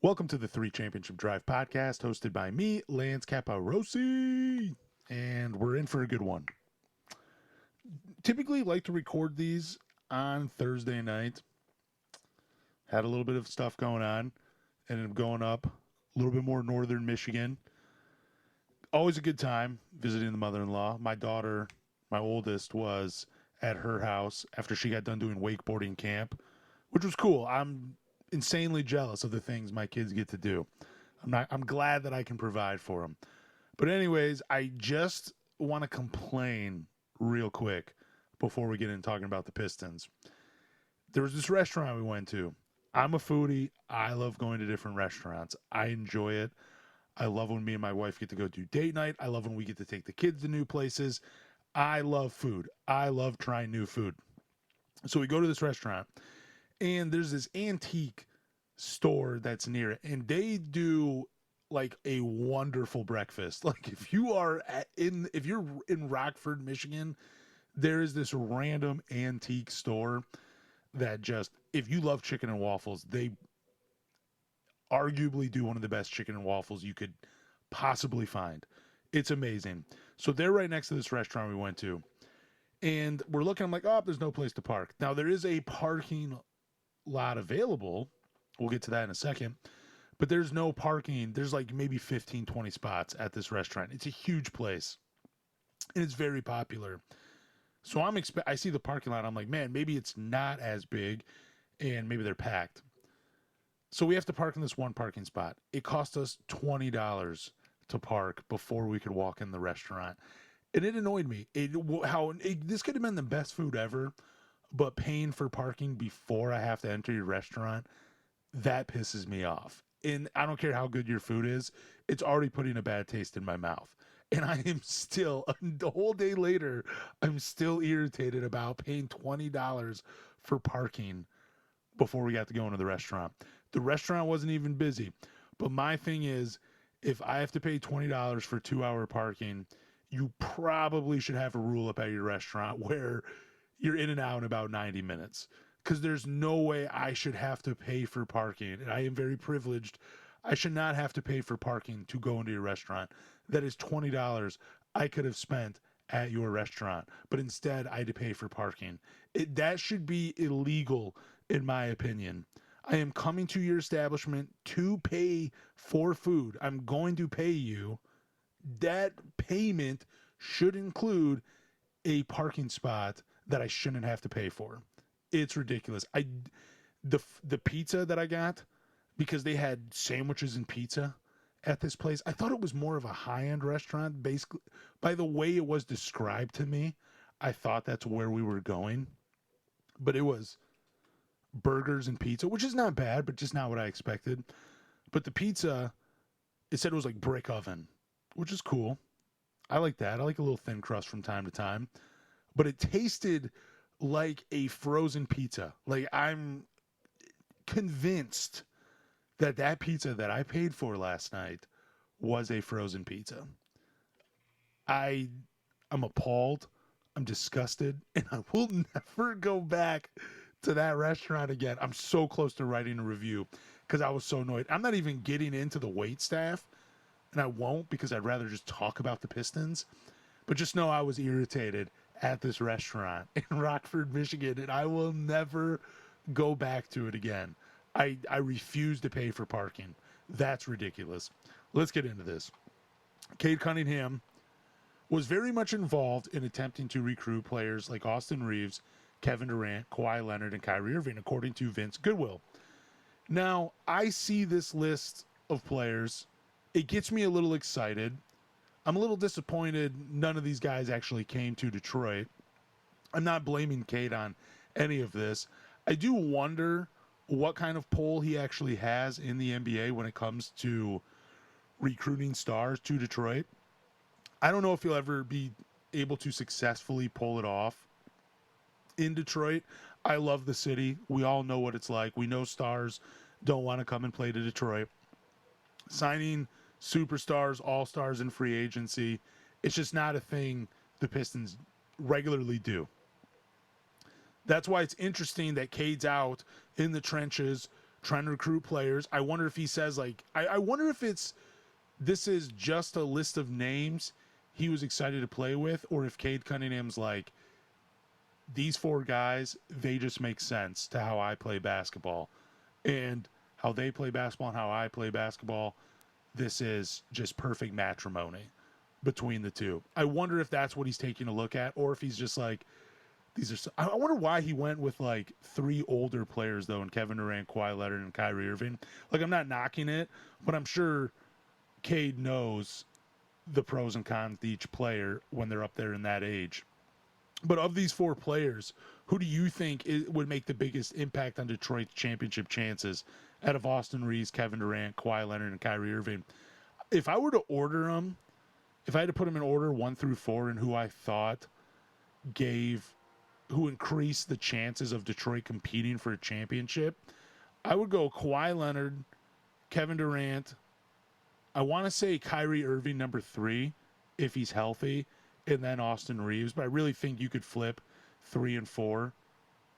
Welcome to the 3 Championship Drive podcast, hosted by me, Lance Caporossi, and we're in for a good one. Typically like to record these on Thursday night. Had a little bit of stuff going on, ended up going up a little bit more northern Michigan. Always a good time visiting the mother-in-law. My daughter, my oldest, was at her house after she got done doing wakeboarding camp, which was cool. I'm insanely jealous of the things my kids get to do. I'm glad that I can provide for them. But anyways, I just want to complain real quick before we get into talking about the Pistons. There was this restaurant we went to. I'm a foodie. I love going to different restaurants. I enjoy it. I love when me and my wife get to go do date night. I love when we get to take the kids to new places. I love food. I love trying new food. So we go to this restaurant, and there's this antique store that's near it, and they do like a wonderful breakfast. Like if you're in Rockford, Michigan, there is this random antique store that just, if you love chicken and waffles, they arguably do one of the best chicken and waffles you could possibly find. It's amazing. So they're right next to this restaurant we went to, and we're looking. I'm like, oh, there's no place to park. Now there is a parking lot available. We'll get to that in a second. But there's no parking. There's like maybe 15, 20 spots at this restaurant. It's a huge place, and it's very popular. So I see the parking lot. I'm like, man, maybe it's not as big, and maybe they're packed. So we have to park in this one parking spot. It cost us $20 to park before we could walk in the restaurant. And it annoyed me. This could have been the best food ever, but paying for parking before I have to enter your restaurant, that pisses me off. And I don't care how good your food is, it's already putting a bad taste in my mouth. And I am still, the whole day later, I'm still irritated about paying $20 for parking before we got to go into the restaurant. The restaurant wasn't even busy. But my thing is, if I have to pay $20 for 2-hour parking, you probably should have a rule up at your restaurant where you're in and out in about 90 minutes. Because there's no way I should have to pay for parking. And I am very privileged. I should not have to pay for parking to go into your restaurant. That is $20 I could have spent at your restaurant. But instead, I had to pay for parking. That should be illegal, in my opinion. I am coming to your establishment to pay for food. I'm going to pay you. That payment should include a parking spot that I shouldn't have to pay for. It's ridiculous. The pizza that I got, because they had sandwiches and pizza at this place, I thought it was more of a high-end restaurant. Basically, by the way it was described to me, I thought that's where we were going. But it was burgers and pizza, which is not bad, but just not what I expected. But the pizza, it said it was like brick oven, which is cool. I like that. I like a little thin crust from time to time. But it tasted like a frozen pizza. Like, I'm convinced that pizza that I paid for last night was a frozen pizza. I'm appalled. I'm disgusted. And I will never go back to that restaurant again. I'm so close to writing a review because I was so annoyed. I'm not even getting into the wait staff, and I won't because I'd rather just talk about the Pistons. But just know I was irritated at this restaurant in Rockford, Michigan, and I will never go back to it again. I refuse to pay for parking. That's ridiculous. Let's get into this. Cade Cunningham was very much involved in attempting to recruit players like Austin Reeves, Kevin Durant, Kawhi Leonard, and Kyrie Irving, according to Vince Goodwill. Now, I see this list of players. It gets me a little excited. I'm a little disappointed none of these guys actually came to Detroit. I'm not blaming Cade on any of this. I do wonder what kind of pull he actually has in the NBA when it comes to recruiting stars to Detroit. I don't know if he'll ever be able to successfully pull it off in Detroit. I love the city. We all know what it's like. We know stars don't want to come and play to Detroit. Signing superstars, all-stars in free agency, it's just not a thing the Pistons regularly do. That's why it's interesting that Cade's out in the trenches trying to recruit players. I wonder if he says, like, I wonder if this is just a list of names he was excited to play with, or if Cade Cunningham's like, these four guys, they just make sense to how I play basketball. And how they play basketball and how I play basketball, this is just perfect matrimony between the two. I wonder if that's what he's taking a look at, or if he's just like, I wonder why he went with like three older players though, in Kevin Durant, Kawhi Leonard, and Kyrie Irving. Like, I'm not knocking it, but I'm sure Cade knows the pros and cons to each player when they're up there in that age. But of these four players, who do you think would make the biggest impact on Detroit's championship chances out of Austin Reeves, Kevin Durant, Kawhi Leonard, and Kyrie Irving? If I were to order them, if I had to put them in order 1 through 4 and who I thought who increased the chances of Detroit competing for a championship, I would go Kawhi Leonard, Kevin Durant. I want to say Kyrie Irving number 3 if he's healthy, and then Austin Reeves. But I really think you could flip 3 and 4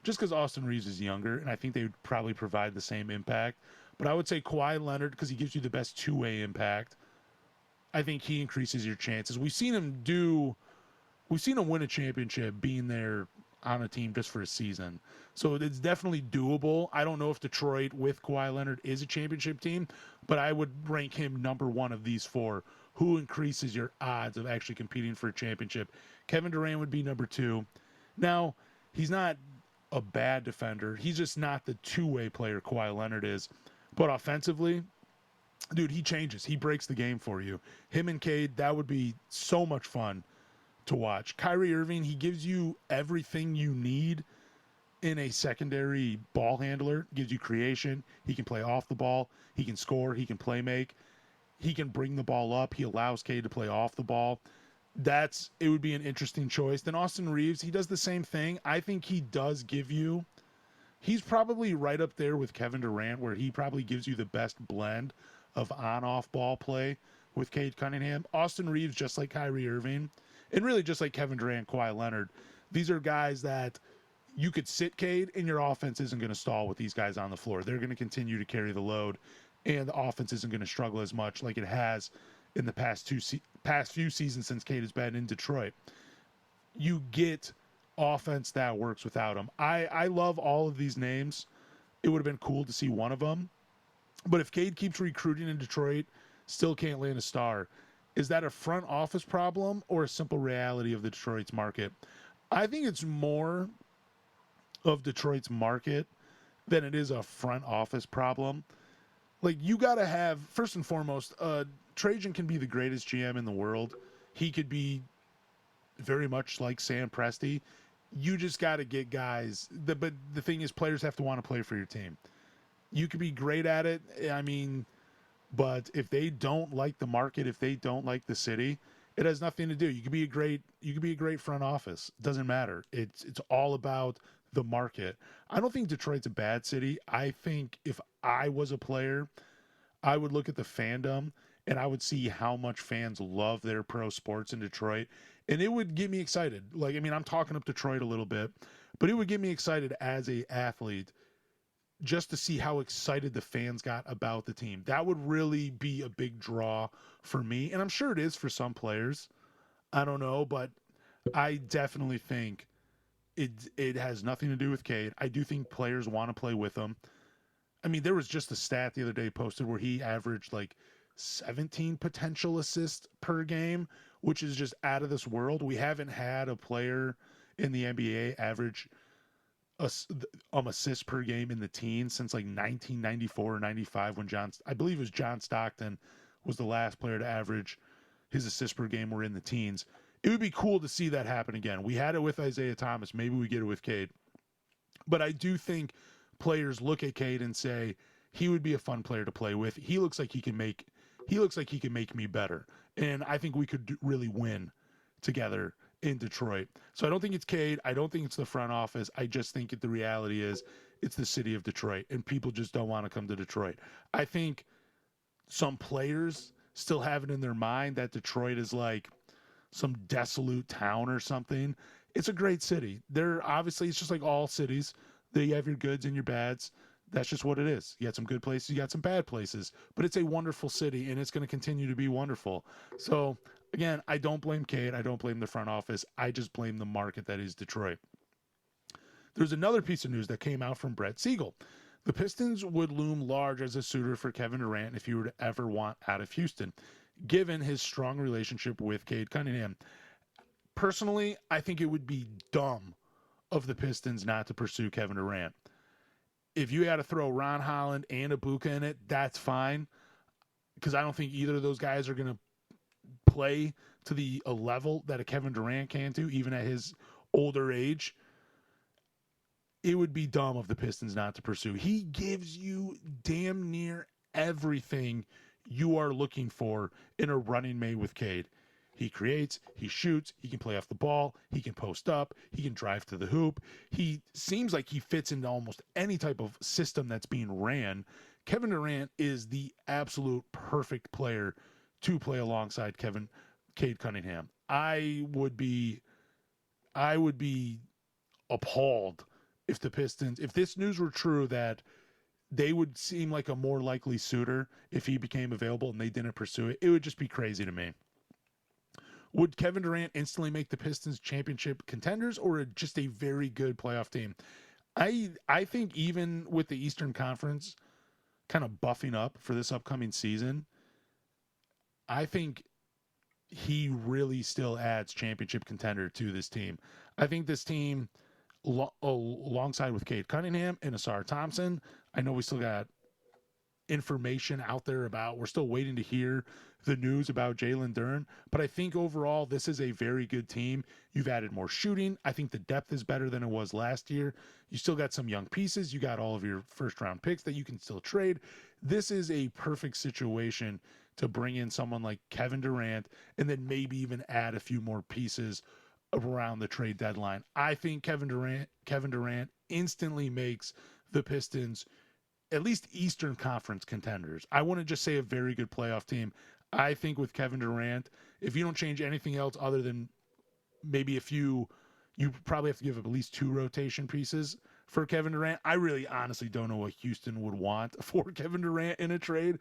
just because Austin Reeves is younger, and I think they would probably provide the same impact. But I would say Kawhi Leonard because he gives you the best two-way impact. I think he increases your chances. We've seen him win a championship being there on a team just for a season. So it's definitely doable. I don't know if Detroit with Kawhi Leonard is a championship team, but I would rank him number 1 of these 4. Who increases your odds of actually competing for a championship? Kevin Durant would be number 2. Now, he's not a bad defender. He's just not the two-way player Kawhi Leonard is. But offensively, dude, he changes. He breaks the game for you. Him and Cade, that would be so much fun to watch. Kyrie Irving, he gives you everything you need in a secondary ball handler. Gives you creation. He can play off the ball. He can score. He can play make. He can bring the ball up. He allows Cade to play off the ball. It would be an interesting choice. Then Austin Reeves, he does the same thing. I think he does give you, he's probably right up there with Kevin Durant, where he probably gives you the best blend of on-off ball play with Cade Cunningham. Austin Reeves, just like Kyrie Irving, and really just like Kevin Durant, Kawhi Leonard, these are guys that you could sit Cade, and your offense isn't going to stall with these guys on the floor. They're going to continue to carry the load, and the offense isn't going to struggle as much like it has in the past few seasons since Cade has been in Detroit. You get offense that works without him. I love all of these names. It would have been cool to see one of them. But if Cade keeps recruiting in Detroit, still can't land a star, is that a front office problem or a simple reality of the Detroit's market? I think it's more of Detroit's market than it is a front office problem. Like, you got to have, first and foremost, Trajan can be the greatest GM in the world. He could be very much like Sam Presti. You just got to get guys. But the thing is, players have to want to play for your team. You could be great at it. I mean, but if they don't like the market, if they don't like the city, it has nothing to do. You could be a great front office. It doesn't matter. It's all about the market. I don't think Detroit's a bad city. I think if I was a player, I would look at the fandom and I would see how much fans love their pro sports in Detroit, and it would get me excited. Like, I mean, I'm talking up Detroit a little bit, but it would get me excited as a athlete just to see how excited the fans got about the team. That would really be a big draw for me, and I'm sure it is for some players. I don't know, but I definitely think it has nothing to do with Cade. I do think players want to play with him. I mean, there was just a stat the other day posted where he averaged like 17 potential assists per game, which is just out of this world. We haven't had a player in the NBA average assists per game in the teens since like 1994 or 95 when I believe it was John Stockton was the last player to average his assists per game were in the teens. It would be cool to see that happen again. We had it with Isaiah Thomas. Maybe we get it with Cade. But I do think players look at Cade and say he would be a fun player to play with. He looks like he can make me better. And I think we could really win together in Detroit. So I don't think it's Cade. I don't think it's the front office. I just think the reality is it's the city of Detroit, and people just don't want to come to Detroit. I think some players still have it in their mind that Detroit is like some desolate town or something. It's a great city. Obviously, it's just like all cities. You have your goods and your bads. That's just what it is. You got some good places, you got some bad places, but it's a wonderful city and it's going to continue to be wonderful. So, again, I don't blame Cade. I don't blame the front office. I just blame the market that is Detroit. There's another piece of news that came out from Brett Siegel. The Pistons would loom large as a suitor for Kevin Durant if he were to ever want out of Houston, given his strong relationship with Cade Cunningham. Personally, I think it would be dumb of the Pistons not to pursue Kevin Durant. If you had to throw Ron Holland and Ibaka in it, that's fine, because I don't think either of those guys are going to play to a level that a Kevin Durant can do, even at his older age. It would be dumb of the Pistons not to pursue. He gives you damn near everything you are looking for in a running mate with Cade. He creates, he shoots, he can play off the ball, he can post up, he can drive to the hoop. He seems like he fits into almost any type of system that's being ran. Kevin Durant is the absolute perfect player to play alongside Cade Cunningham. I would be appalled if the Pistons, if this news were true, that they would seem like a more likely suitor if he became available and they didn't pursue it. It would just be crazy to me. Would Kevin Durant instantly make the Pistons championship contenders, or just a very good playoff team? I think even with the Eastern Conference kind of buffing up for this upcoming season, I think he really still adds championship contender to this team. I think this team, alongside with Cade Cunningham and Asar Thompson, I know we still got information out there about, we're still waiting to hear the news about Jalen Duren, but I think overall this is a very good team. You've added more shooting. I think the depth is better than it was last year. You still got some young pieces. You got all of your first round picks that you can still trade. This is a perfect situation to bring in someone like Kevin Durant and then maybe even add a few more pieces around the trade deadline. I think Kevin Durant instantly makes the Pistons at least Eastern Conference contenders. I wouldn't just say a very good playoff team. I think with Kevin Durant, if you don't change anything else other than maybe a few, you probably have to give up at least 2 rotation pieces for Kevin Durant. I really honestly don't know what Houston would want for Kevin Durant in a trade,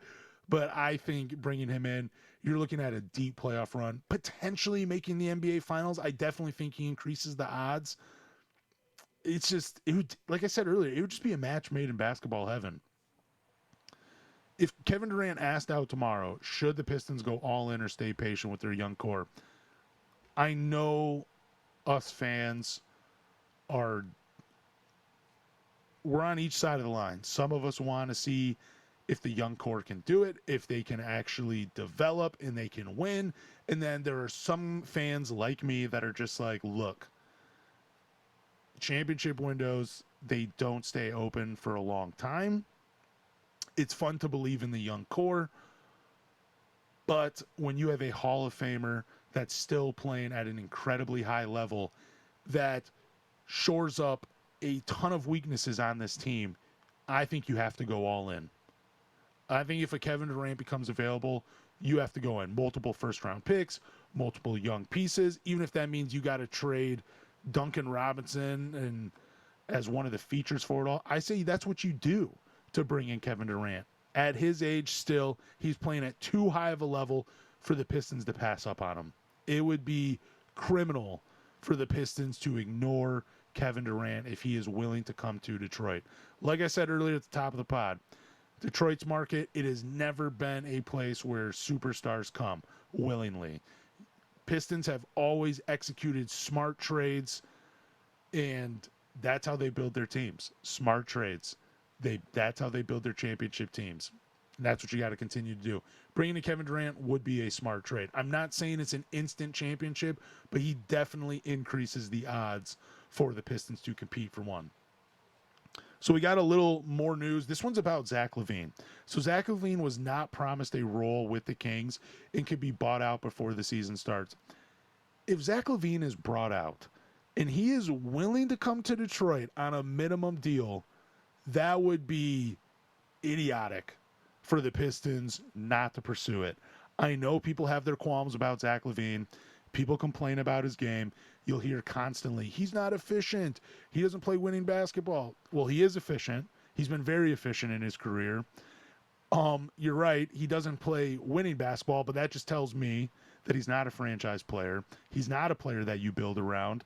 but I think bringing him in, you're looking at a deep playoff run, potentially making the NBA Finals. I definitely think he increases the odds. It's just, it would, like I said earlier, it would just be a match made in basketball heaven. If Kevin Durant asked out tomorrow, should the Pistons go all in or stay patient with their young core? I know us fans we're on each side of the line. Some of us want to see if the young core can do it, if they can actually develop and they can win. And then there are some fans like me that are just like, look, championship windows, they don't stay open for a long time. It's fun to believe in the young core, but when you have a Hall of Famer that's still playing at an incredibly high level that shores up a ton of weaknesses on this team, I think you have to go all in. I think if a Kevin Durant becomes available, you have to go in. Multiple first-round picks, multiple young pieces, even if that means you got to trade Duncan Robinson and as one of the features for it all. I say that's what you do to bring in Kevin Durant. At his age still, he's playing at too high of a level for the Pistons to pass up on him. It would be criminal for the Pistons to ignore Kevin Durant if he is willing to come to Detroit. Like I said earlier at the top of the pod, Detroit's market, it has never been a place where superstars come willingly. Pistons have always executed smart trades, and that's how they build their teams. Smart trades. That's how they build their championship teams. And that's what you got to continue to do. Bringing in Kevin Durant would be a smart trade. I'm not saying it's an instant championship, but he definitely increases the odds for the Pistons to compete for one. So we got a little more news. This one's about Zach LaVine. So Zach LaVine was not promised a role with the Kings and could be bought out before the season starts. If Zach LaVine is brought out and he is willing to come to Detroit on a minimum deal, that would be idiotic for the Pistons not to pursue it. I know people have their qualms about Zach LaVine. People complain about his game. You'll hear constantly, he's not efficient. He doesn't play winning basketball. Well, he is efficient. He's been very efficient in his career. You're right. He doesn't play winning basketball, but that just tells me that he's not a franchise player. He's not a player that you build around,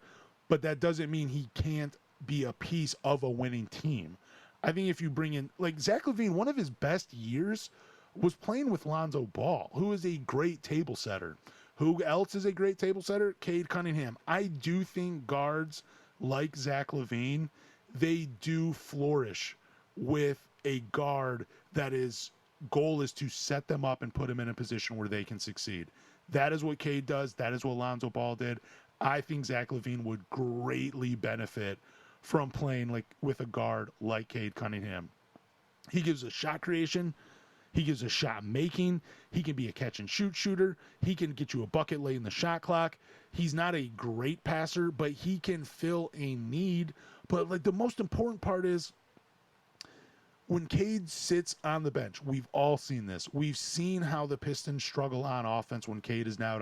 but that doesn't mean he can't be a piece of a winning team. I think if you bring in, like Zach LaVine, one of his best years was playing with Lonzo Ball, who is a great table setter. Who else is a great table setter? Cade Cunningham. I do think guards like Zach LaVine, they do flourish with a guard that is goal is to set them up and put them in a position where they can succeed. That is what Cade does. That is what Lonzo Ball did. I think Zach LaVine would greatly benefit from playing like with a guard like Cade Cunningham. He gives a shot creation. He gives a shot making. He can be a catch and shoot shooter. He can get you a bucket late in the shot clock. He's not a great passer, but he can fill a need. But like the most important part is when Cade sits on the bench, we've all seen this. We've seen how the Pistons struggle on offense when Cade is now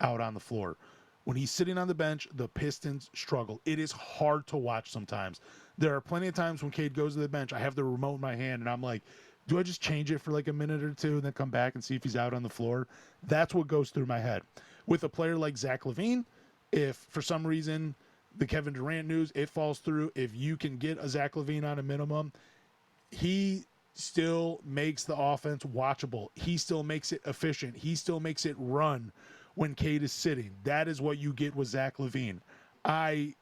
out on the floor. When he's sitting on the bench, the Pistons struggle. It is hard to watch sometimes. There are plenty of times when Cade goes to the bench, I have the remote in my hand, and I'm like, do I just change it for like a minute or two and then come back and see if he's out on the floor? That's what goes through my head. With a player like Zach LaVine, if for some reason the Kevin Durant news, it falls through, if you can get a Zach LaVine on a minimum, he still makes the offense watchable. He still makes it efficient. He still makes it run when Cade is sitting. That is what you get with Zach LaVine. I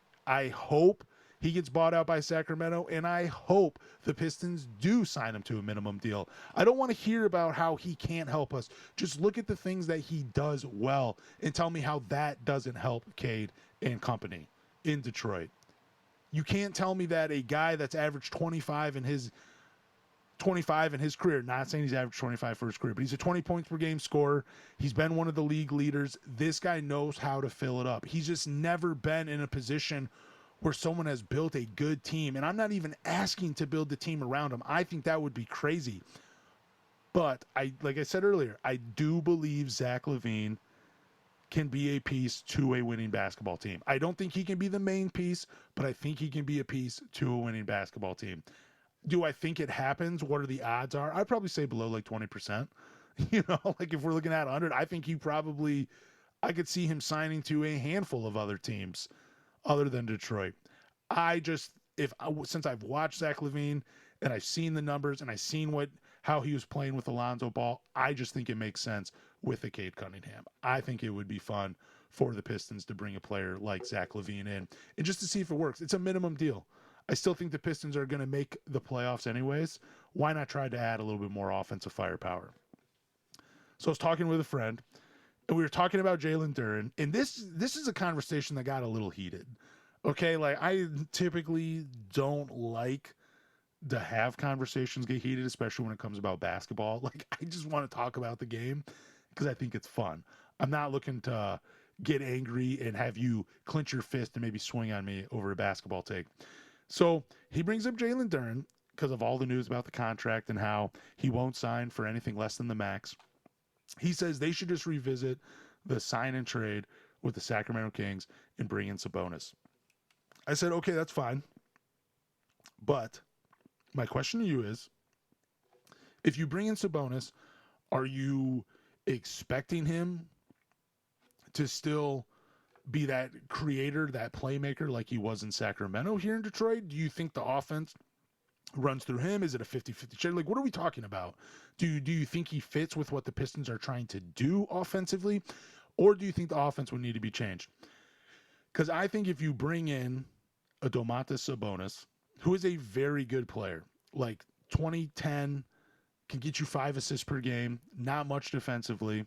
hope he gets bought out by Sacramento, and I hope the Pistons do sign him to a minimum deal. I don't want to hear about how he can't help us. Just look at the things that he does well and tell me how that doesn't help Cade and company in Detroit. You can't tell me that a guy that's averaged 25 in his career, not saying he's averaged 25 for his career, but he's a 20 points per game scorer. He's been one of the league leaders. This guy knows how to fill it up. He's just never been in a position where someone has built a good team. And I'm not even asking to build the team around him. I think that would be crazy. But like I said earlier, I do believe Zach LaVine can be a piece to a winning basketball team. I don't think he can be the main piece, but I think he can be a piece to a winning basketball team. Do I think it happens? What are the odds are? I'd probably say below like 20%. You know, like if we're looking at 100, I think I could see him signing to a handful of other teams other than Detroit. Since I've watched Zach LaVine and I've seen the numbers and I've seen how he was playing with Alonzo Ball, I just think it makes sense with a Cade Cunningham. I think it would be fun for the Pistons to bring a player like Zach LaVine in and just to see if it works. It's a minimum deal. I still think the Pistons are going to make the playoffs anyways. Why not try to add a little bit more offensive firepower? So I was talking with a friend, and we were talking about Jalen Duren, and this is a conversation that got a little heated. Okay, like I typically don't like to have conversations get heated, especially when it comes about basketball. Like I just want to talk about the game because I think it's fun. I'm not looking to get angry and have you clench your fist and maybe swing on me over a basketball take. So he brings up Jalen Duren because of all the news about the contract and how he won't sign for anything less than the max. He says they should just revisit the sign and trade with the Sacramento Kings and bring in Sabonis. I said, okay, that's fine. But my question to you is, if you bring in Sabonis, are you expecting him to still be that creator, that playmaker like he was in Sacramento here in Detroit? Do you think the offense runs through him? Is it a 50-50 share? Like, what are we talking about? Do you think he fits with what the Pistons are trying to do offensively? Or do you think the offense would need to be changed? Because I think if you bring in a Domantas Sabonis, who is a very good player, like 20-10, can get you 5 assists per game, not much defensively,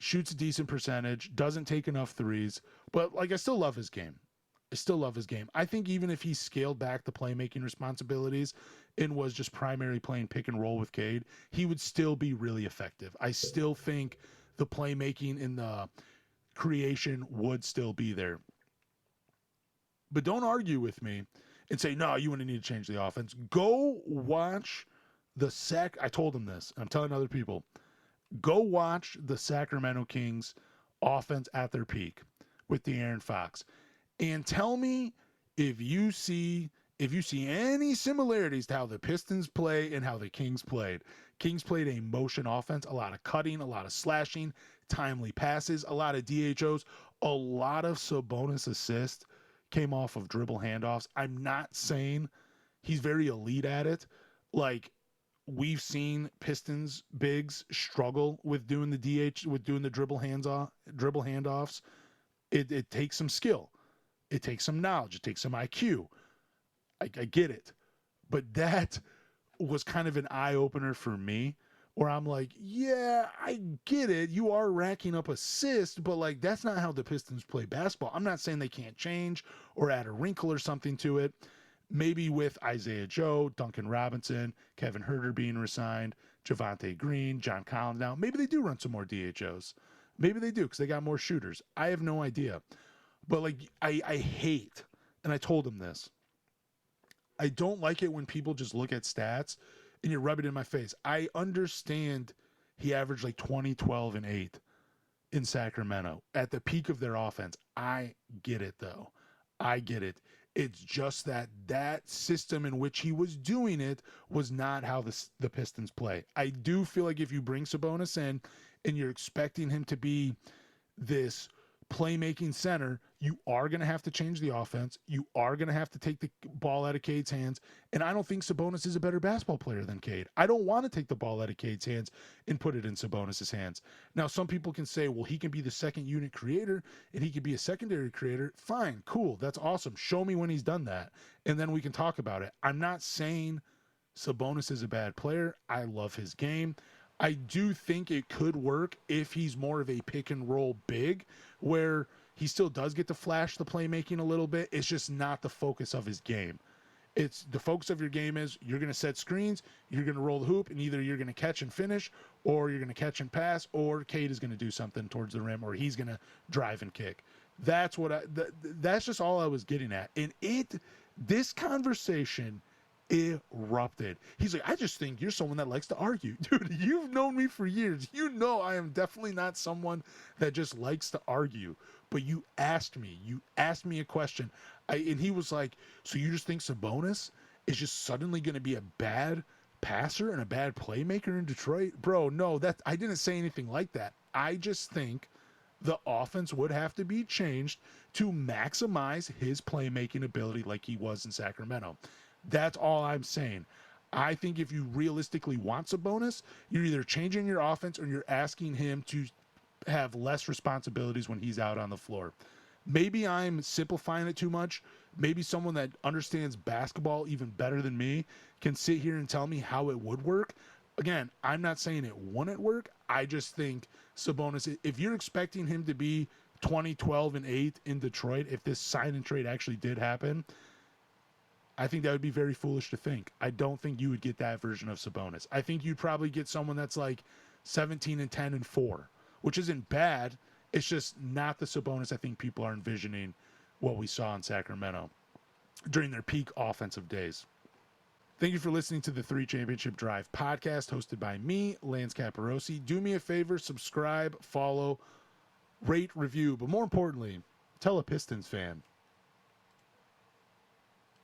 shoots a decent percentage, doesn't take enough threes, but like I still love his game. I think even if he scaled back the playmaking responsibilities and was just primarily playing pick and roll with Cade, he would still be really effective. I still think the playmaking and the creation would still be there. But don't argue with me and say, no, you wouldn't need to change the offense. Go watch I told him this. I'm telling other people. Go watch the Sacramento Kings offense at their peak with De'Aaron Fox. And tell me if you see if you see any similarities to how the Pistons play and how the Kings played a motion offense, a lot of cutting, a lot of slashing, timely passes, a lot of DHOs, a lot of Sabonis assists came off of dribble handoffs. I'm not saying he's very elite at it. Like, we've seen Pistons bigs struggle with doing the with doing the dribble handoffs. It takes some skill. It takes some knowledge. It takes some IQ. I get it. But that was kind of an eye-opener for me, where I'm like, yeah, I get it. You are racking up assists, but like, that's not how the Pistons play basketball. I'm not saying they can't change or add a wrinkle or something to it. Maybe with Isaiah Joe, Duncan Robinson, Kevin Huerter being resigned, Javonte Green, John Collins now, maybe they do run some more DHOs. Maybe they do because they got more shooters. I have no idea. But like, I hate, and I told him this, I don't like it when people just look at stats and you rub it in my face. I understand he averaged like 20, 12, and 8 in Sacramento at the peak of their offense. I get it, though. I get it. It's just that system in which he was doing it was not how the Pistons play. I do feel like if you bring Sabonis in and you're expecting him to be this playmaking center, you are going to have to change the offense. You are going to have to take the ball out of Cade's hands. And I don't think Sabonis is a better basketball player than Cade. I don't want to take the ball out of Cade's hands and put it in Sabonis' hands. Now, some people can say, well, he can be the second unit creator and he can be a secondary creator. Fine, cool. That's awesome. Show me when he's done that. And then we can talk about it. I'm not saying Sabonis is a bad player. I love his game. I do think it could work if he's more of a pick and roll big, where he still does get to flash the playmaking a little bit. It's just not the focus of his game. It's the focus of your game is you're going to set screens, you're going to roll the hoop, and either you're going to catch and finish, or you're going to catch and pass, or Cade is going to do something towards the rim, or he's going to drive and kick. That's what that's just all I was getting at. And this conversation erupted. He's like, I just think you're someone that likes to argue. Dude, you've known me for years. You know I am definitely not someone that just likes to argue. But you asked me a question. And he was like, so you just think Sabonis is just suddenly going to be a bad passer and a bad playmaker in Detroit? Bro, no, I didn't say anything like that. I just think the offense would have to be changed to maximize his playmaking ability like he was in Sacramento. That's all I'm saying. I think if you realistically want Sabonis, you're either changing your offense or you're asking him to have less responsibilities when he's out on the floor. Maybe I'm simplifying it too much. Maybe someone that understands basketball even better than me can sit here and tell me how it would work. Again, I'm not saying it wouldn't work. I just think Sabonis, if you're expecting him to be 20, 12, and 8 in Detroit, if this sign and trade actually did happen, I think that would be very foolish to think. I don't think you would get that version of Sabonis. I think you'd probably get someone that's like 17 and 10 and 4, which isn't bad. It's just not the Sabonis I think people are envisioning what we saw in Sacramento during their peak offensive days. Thank you for listening to the 3 Championship Drive podcast hosted by me, Lance Caporossi. Do me a favor, subscribe, follow, rate, review, but more importantly, tell a Pistons fan.